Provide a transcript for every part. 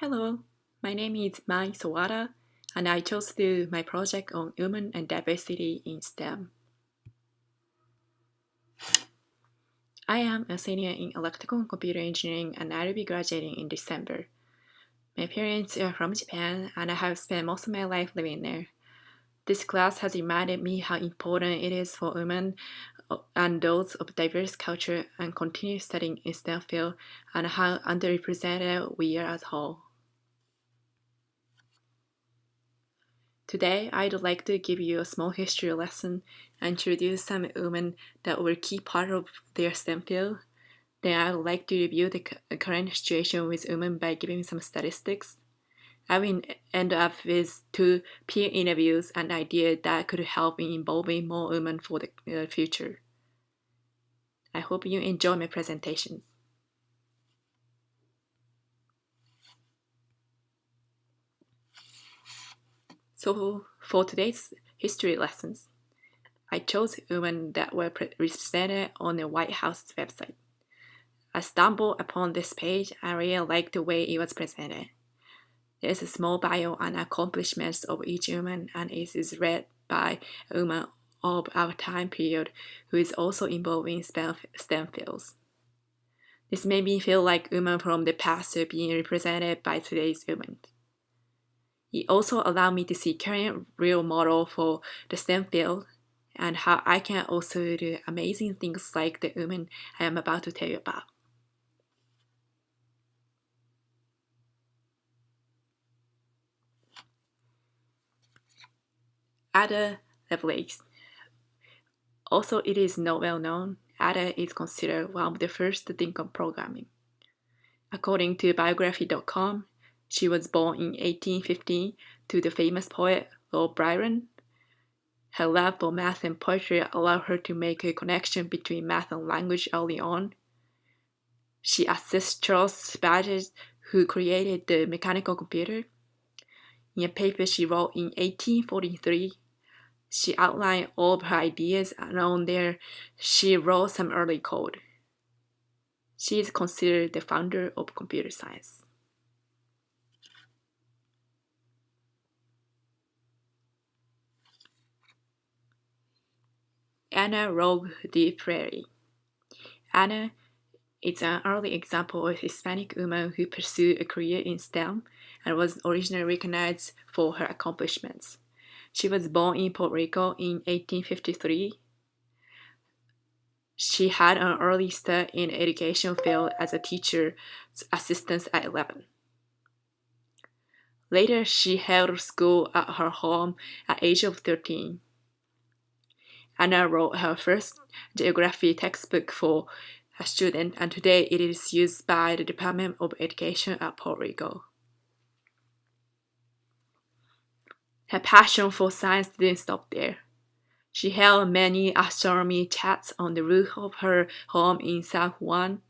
Hello, my name is Mai Sawada, and I chose to do my project on women and diversity in STEM. I am a senior in electrical and computer engineering, and I will be graduating in December. My parents are from Japan, and I have spent most of my life living there. This class has reminded me how important it is for women and those of diverse culture and continue studying in STEM field and how underrepresented we are as a whole. Today, I'd like to give you a small history lesson and introduce some women that were key part of their STEM field. Then I'd like to review the current situation with women by giving some statistics. I will end up with two peer interviews and ideas that could help in involving more women for the future. I hope you enjoy my presentation. So for today's history lessons, I chose women that were represented on the White House's website. I stumbled upon this page and really liked the way it was presented. There's a small bio and accomplishments of each woman, and it is read by a woman of our time period who is also involved in STEM fields. This made me feel like women from the past are being represented by today's women. It also allowed me to see current real model for the STEM field and how I can also do amazing things like the women I am about to tell you about. Ada Lovelace. Also, it is not well known, Ada is considered one of the first to think of programming. According to biography.com, she was born in 1815 to the famous poet Lord Byron. Her love for math and poetry allowed her to make a connection between math and language early on. She assists Charles Babbage, who created the mechanical computer. In a paper she wrote in 1843, she outlined all of her ideas, and on there she wrote some early code. She is considered the founder of computer science. Anna Rogue de Prairie. Anna is an early example of a Hispanic woman who pursued a career in STEM and was originally recognized for her accomplishments. She was born in Puerto Rico in 1853. She had an early start in the education field as a teacher's assistant at 11. Later, she held school at her home at age of 13. Anna wrote her first geography textbook for a student, and today it is used by the Department of Education at Puerto Rico. Her passion for science didn't stop there. She held many astronomy chats on the roof of her home in San Juan,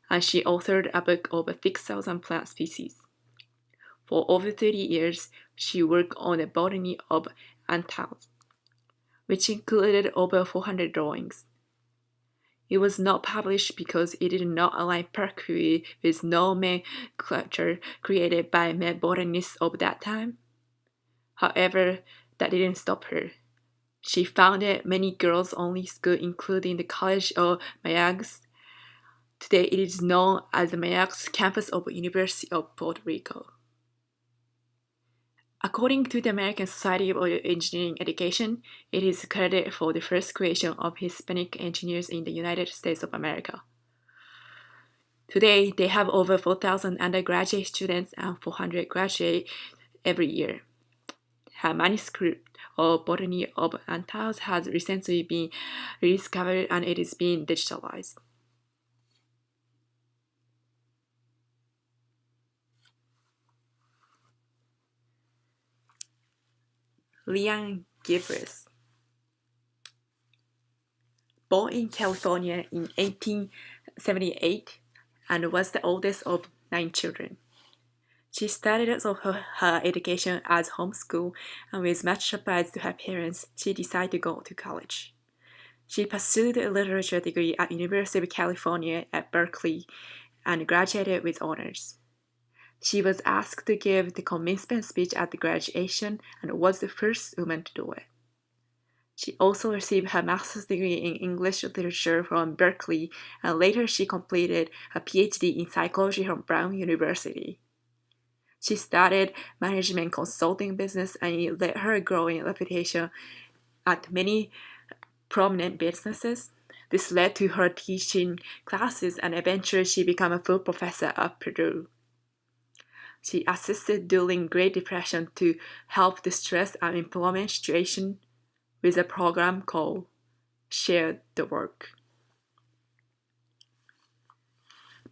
and she authored a book of 6,000 plant species. For over 30 years, she worked on the botany of anthills, which included over 400 drawings. It was not published because it did not align perfectly with nomenclature created by mad botanists of that time. However, that didn't stop her. She founded many girls-only schools, including the College of Mayagüez. Today, it is known as the Mayagüez campus of the University of Puerto Rico. According to the American Society of Engineering Education, it is credited for the first creation of Hispanic engineers in the United States of America. Today, they have over 4,000 undergraduate students and 400 graduates every year. Her manuscript of Botany of Anthills has recently been rediscovered and it is being digitalized. Leanne Givers. Born in California in 1878 and was the oldest of 9 children. She started her education as homeschool, and with much surprise to her parents, she decided to go to college. She pursued a literature degree at University of California at Berkeley and graduated with honors. She was asked to give the commencement speech at the graduation and was the first woman to do it. She also received her master's degree in English literature from Berkeley, and later she completed her PhD in psychology from Brown University. She started management consulting business, and it led her growing reputation at many prominent businesses. This led to her teaching classes, and eventually she became a full professor at Purdue. She assisted during Great Depression to help the stress and employment situation with a program called Share the Work.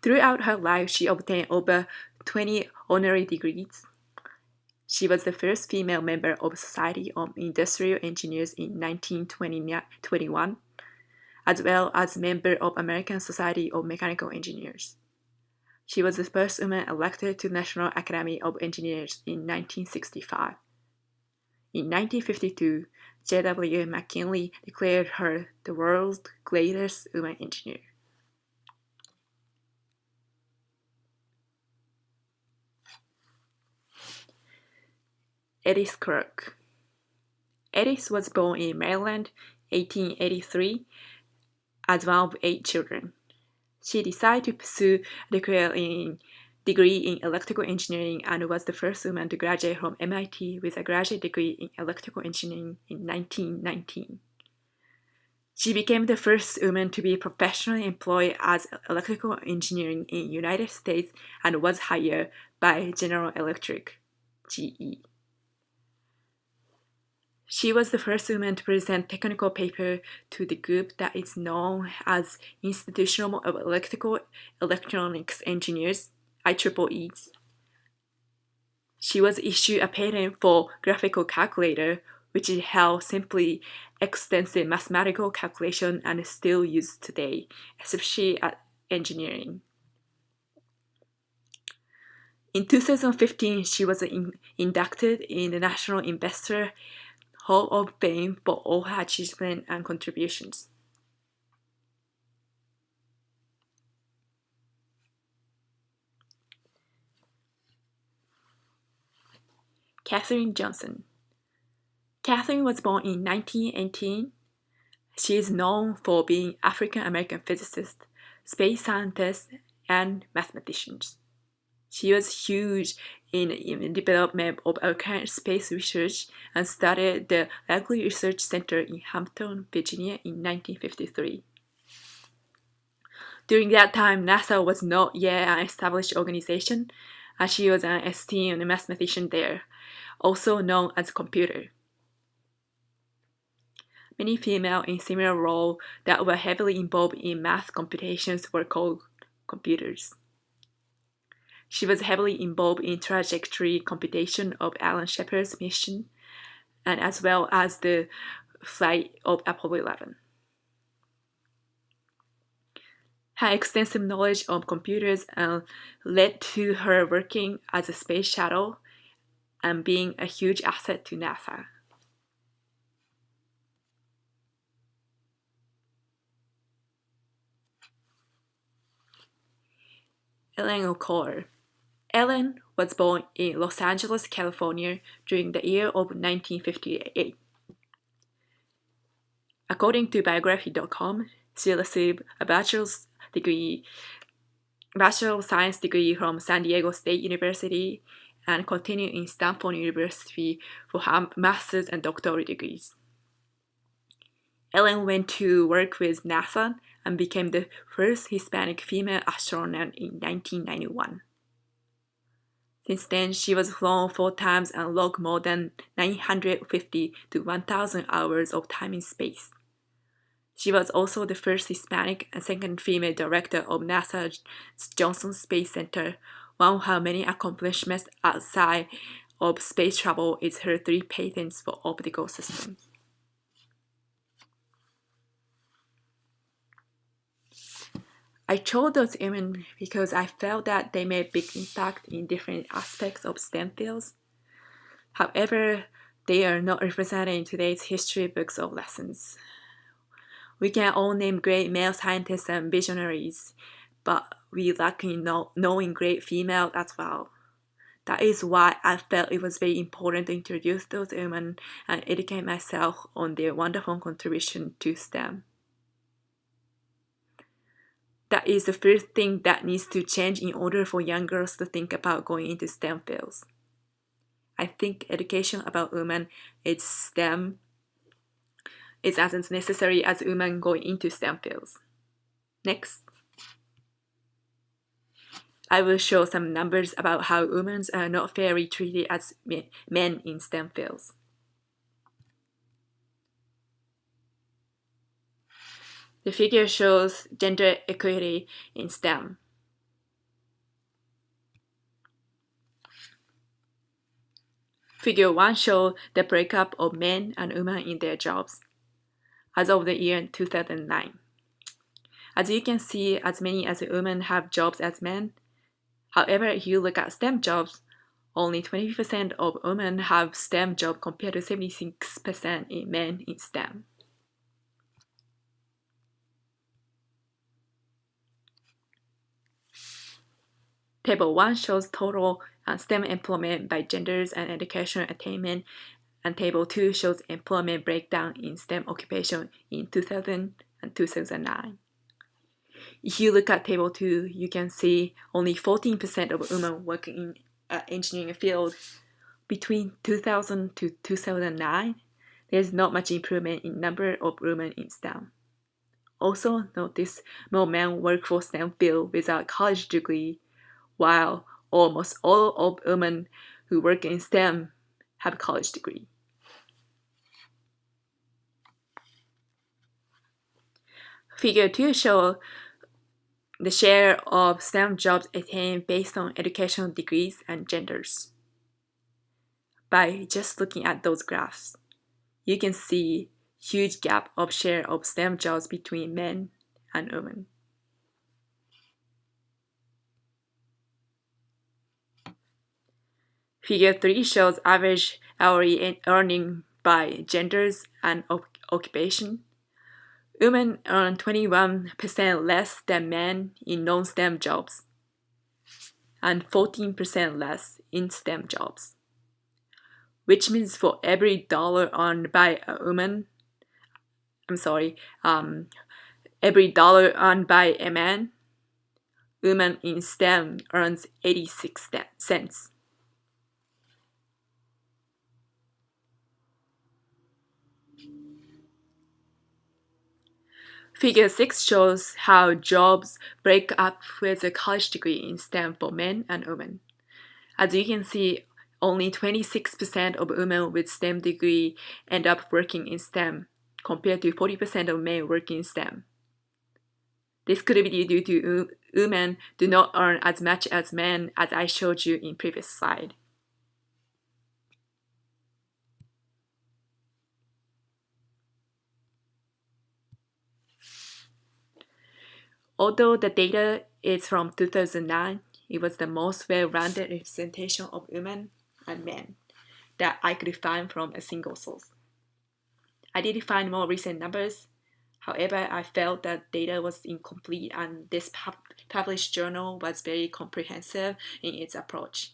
Throughout her life, she obtained over 20 honorary degrees. She was the first female member of Society of Industrial Engineers in 1921, as well as member of American Society of Mechanical Engineers. She was the first woman elected to National Academy of Engineers in 1965. In 1952, J.W. McKinley declared her the world's greatest woman engineer. Edith Kirk. Edith was born in Maryland, 1883, as one of 8 children. She decided to pursue a degree in electrical engineering and was the first woman to graduate from MIT with a graduate degree in electrical engineering in 1919. She became the first woman to be professionally employed as electrical engineering in the United States and was hired by General Electric, GE. She was the first woman to present technical paper to the group that is known as Institution of Electrical Electronics Engineers, IEEEs. She was issued a patent for graphical calculator, which held simply extensive mathematical calculation and is still used today, especially at engineering. In 2015, she was inducted in the National Investor Hall of Fame for all her achievements and contributions. Katherine Johnson. Katherine was born in 1918. She is known for being African American physicist, space scientist, and mathematician. She was huge in the development of our current space research and started the Langley Research Center in Hampton, Virginia in 1953. During that time, NASA was not yet an established organization, and she was an esteemed mathematician there, also known as computer. Many females in similar roles that were heavily involved in math computations were called computers. She was heavily involved in trajectory computation of Alan Shepard's mission, and as well as the flight of Apollo 11. Her extensive knowledge of computers led to her working as a space shuttle and being a huge asset to NASA. Ellen O'Connor. Ellen was born in Los Angeles, California during the year of 1958. According to biography.com, she received a Bachelor of Science degree from San Diego State University and continued in Stanford University for her master's and doctoral degrees. Ellen went to work with NASA and became the first Hispanic female astronaut in 1991. Since then, she was flown 4 times and logged more than 950 to 1,000 hours of time in space. She was also the first Hispanic and second female director of NASA's Johnson Space Center. One of her many accomplishments outside of space travel is her 3 patents for optical systems. I chose those women because I felt that they made big impact in different aspects of STEM fields. However, they are not represented in today's history books of lessons. We can all name great male scientists and visionaries, but we lack in knowing great females as well. That is why I felt it was very important to introduce those women and educate myself on their wonderful contribution to STEM. That is the first thing that needs to change in order for young girls to think about going into STEM fields. I think education about women in STEM is as necessary as women going into STEM fields. Next. I will show some numbers about how women are not fairly treated as men in STEM fields. The figure shows gender equity in STEM. Figure 1 shows the breakup of men and women in their jobs as of the year 2009. As you can see, as many as women have jobs as men. However, if you look at STEM jobs, only 20% of women have STEM jobs compared to 76% in men in STEM. Table 1 shows total STEM employment by genders and educational attainment, and Table 2 shows employment breakdown in STEM occupation in 2000 and 2009. If you look at Table 2, you can see only 14% of women working in engineering field. Between 2000 to 2009, there's not much improvement in number of women in STEM. Also, notice more men work for STEM field without college degree, while almost all of women who work in STEM have a college degree. Figure 2 shows the share of STEM jobs attained based on educational degrees and genders. By just looking at those graphs, you can see huge gap of share of STEM jobs between men and women. Figure 3 shows average hourly earning by genders and occupation. Women earn 21% less than men in non-STEM jobs and 14% less in STEM jobs, which means for every dollar earned by a woman, every dollar earned by a man, woman in STEM earns 86 cents. Figure 6 shows how jobs break up with a college degree in STEM for men and women. As you can see, only 26% of women with STEM degree end up working in STEM, compared to 40% of men working in STEM. This could be due to women do not earn as much as men, as I showed you in previous slide. Although the data is from 2009, it was the most well-rounded representation of women and men that I could find from a single source. I did find more recent numbers. However, I felt that data was incomplete and this published journal was very comprehensive in its approach.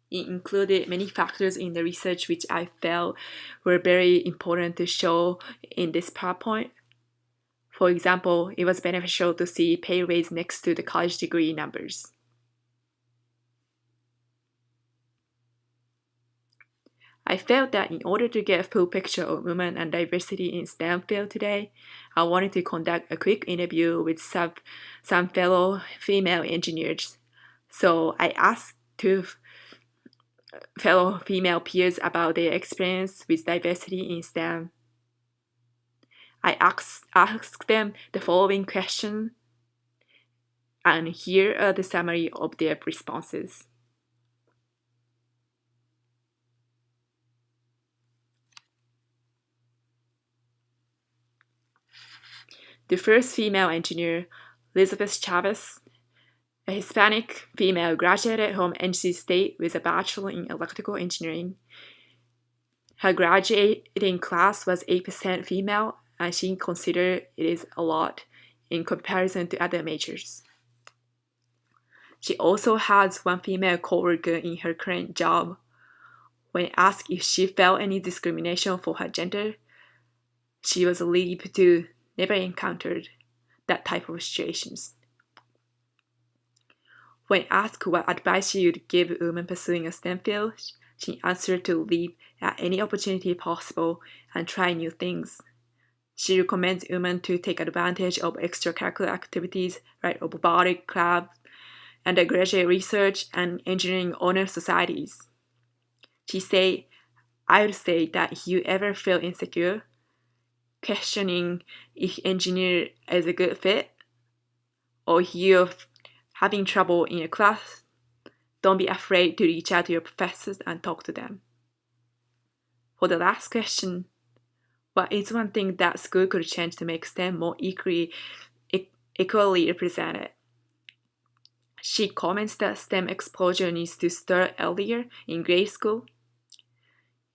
It included many factors in the research which I felt were very important to show in this PowerPoint. For example, it was beneficial to see pay raise next to the college degree numbers. I felt that in order to get a full picture of women and diversity in STEM field today, I wanted to conduct a quick interview with some fellow female engineers. So I asked 2 fellow female peers about their experience with diversity in STEM. I asked them the following question, and here are the summary of their responses. The first female engineer, Elizabeth Chavez, a Hispanic female, graduated from NC State with a bachelor in electrical engineering. Her graduating class was 8% female, and she considered it is a lot in comparison to other majors. She also has one female coworker in her current job. When asked if she felt any discrimination for her gender, she was relieved to never encountered that type of situations. When asked what advice she would give women pursuing a STEM field, she answered to leap at any opportunity possible and try new things. She recommends women to take advantage of extracurricular activities like robotic clubs, undergraduate research, and engineering honor societies. She said, I would say that if you ever feel insecure, questioning if engineer is a good fit, or if you're having trouble in a class, don't be afraid to reach out to your professors and talk to them. For the last question, what is one thing that school could change to make STEM more equally represented? She comments that STEM exposure needs to start earlier in grade school.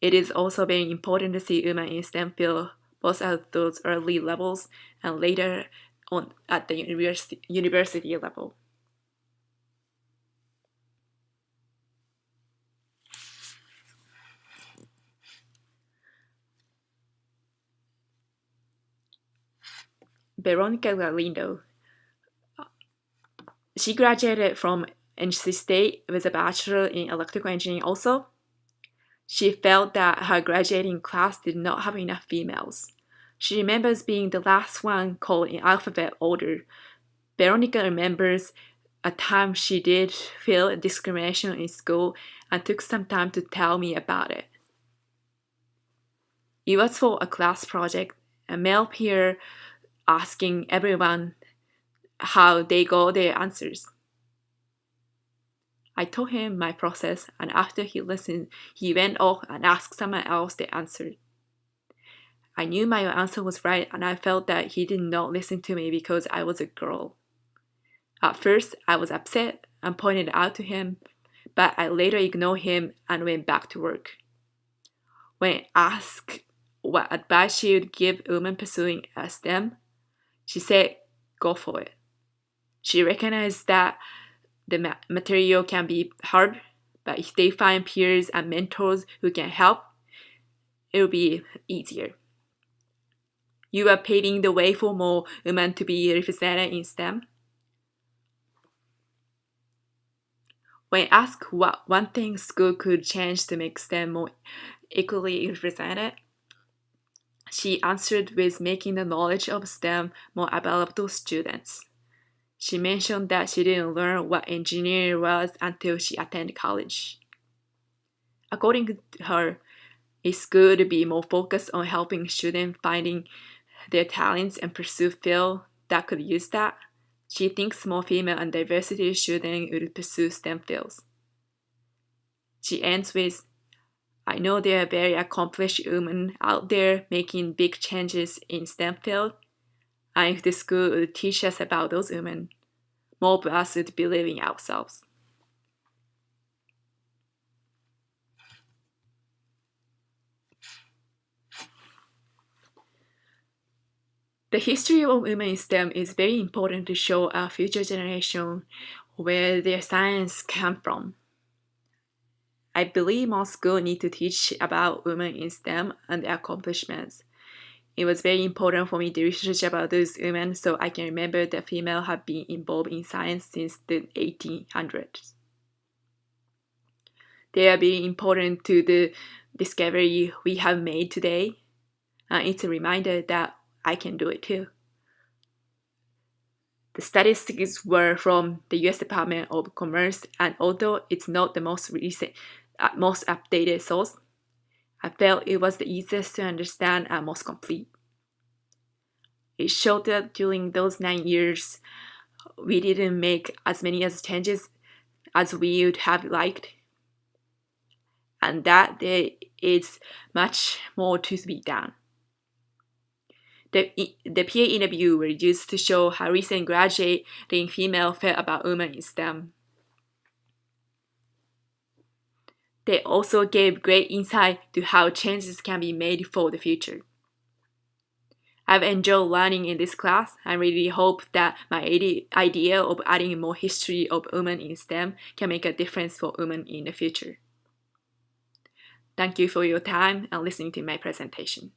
It is also very important to see women in STEM field both at those early levels and later on at the university level. Veronica Galindo. She graduated from NC State with a bachelor in electrical engineering also. She felt that her graduating class did not have enough females. She remembers being the last one called in alphabet order. Veronica remembers a time she did feel discrimination in school and took some time to tell me about it. It was for a class project, a male peer asking everyone how they got their answers. I told him my process, and after he listened, he went off and asked someone else the answer. I knew my answer was right, and I felt that he did not listen to me because I was a girl. At first, I was upset and pointed it out to him, but I later ignored him and went back to work. When asked what advice she would give women pursuing a STEM, she said, go for it. She recognized that the material can be hard, but if they find peers and mentors who can help, it will be easier. You are paving the way for more women to be represented in STEM. When asked what one thing school could change to make STEM more equally represented, she answered with making the knowledge of STEM more available to students. She mentioned that she didn't learn what engineering was until she attended college. According to her, it's good to be more focused on helping students finding their talents and pursue fields that could use that. She thinks more female and diversity students would pursue STEM fields. She ends with, I know there are very accomplished women out there making big changes in STEM field, and if the school would teach us about those women, more of us would believe in ourselves. The history of women in STEM is very important to show our future generation where their science come from. I believe most schools need to teach about women in STEM and their accomplishments. It was very important for me to research about those women so I can remember that females have been involved in science since the 1800s. They are very important to the discovery we have made today, and it's a reminder that I can do it too. The statistics were from the US Department of Commerce, and although it's not the most recent, most updated source, I felt it was the easiest to understand and most complete. It showed that during those 9 years, we didn't make as many as changes as we would have liked, and that there is much more to be done. The peer interview were used to show how recent graduating female felt about women in STEM. They also gave great insight to how changes can be made for the future. I've enjoyed learning in this class. I really hope that my idea of adding more history of women in STEM can make a difference for women in the future. Thank you for your time and listening to my presentation.